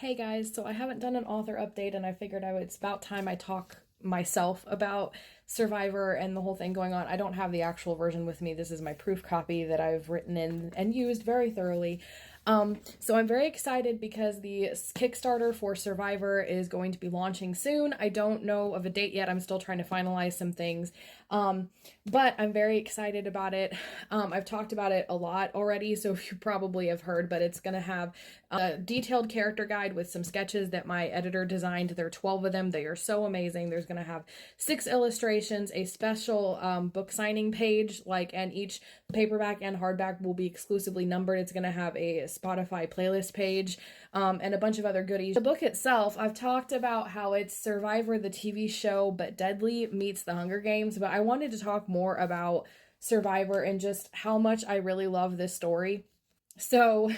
Hey guys, so I haven't done an author update and I figured it's about time I talk myself about Survivor and the whole thing going on. I don't have the actual version with me. This is my proof copy that I've written in and used very thoroughly. So I'm very excited because the Kickstarter for Survivor is going to be launching soon. I don't know of a date yet. I'm still trying to finalize some things. But I'm very excited about it. I've talked about it a lot already, so you probably have heard, but it's going to have a detailed character guide with some sketches that my editor designed. There are 12 of them. They are so amazing. There's going to have 6 illustrations, a special book signing page, and each paperback and hardback will be exclusively numbered. It's going to have a Spotify playlist page, and a bunch of other goodies. The book itself, I've talked about how it's Survivor, the TV show, but Deadly meets the Hunger Games, but I wanted to talk more about Survivor and just how much I really love this story. So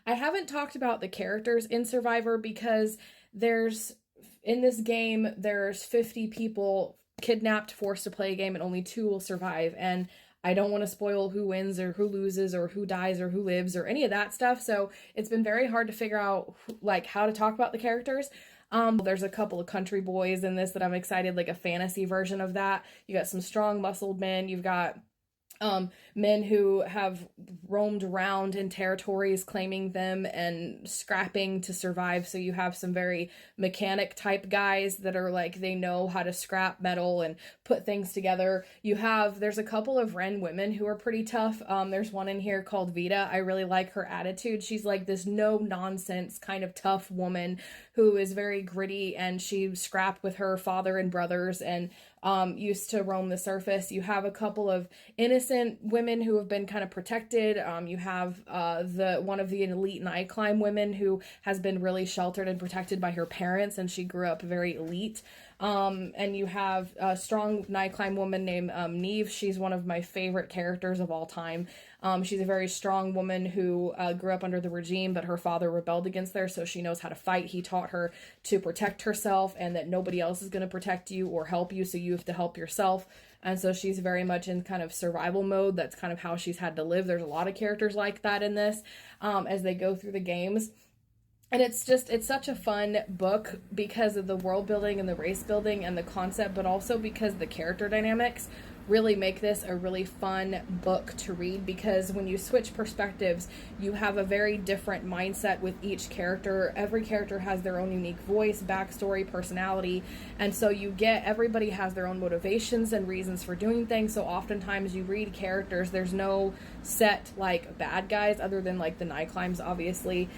I haven't talked about the characters in Survivor because in this game, there's 50 people kidnapped, forced to play a game, and only 2 will survive. And I don't want to spoil who wins or who loses or who dies or who lives or any of that stuff. So it's been very hard to figure out how to talk about the characters. There's a couple of country boys in this that I'm excited, like a fantasy version of that. You got some strong muscled men. You've got men who have roamed around in territories claiming them and scrapping to survive. So you have some very mechanic type guys that are they know how to scrap metal and put things together. There's a couple of Ren women who are pretty tough. There's one in here called Vita. I really like her attitude. She's like this no nonsense kind of tough woman who is very gritty, and she scrapped with her father and brothers and used to roam the surface. You have a couple of innocent women who have been kind of protected. You have one of the elite knight climb women who has been really sheltered and protected by her parents, and she grew up very elite. And you have a strong knight climb woman named Neve. She's one of my favorite characters of all time. She's a very strong woman who grew up under the regime, but her father rebelled against her, so she knows how to fight. He taught her to protect herself and that nobody else is going to protect you or help you, so you have to help yourself. And so she's very much in kind of survival mode. That's kind of how she's had to live. There's a lot of characters like that in this as they go through the games. And it's such a fun book because of the world building and the race building and the concept, but also because the character dynamics really make this a really fun book to read, because when you switch perspectives, you have a very different mindset with each character. Every character has their own unique voice, backstory, personality, and so everybody has their own motivations and reasons for doing things. So oftentimes you read characters, there's no set bad guys other than the knight climbs, obviously.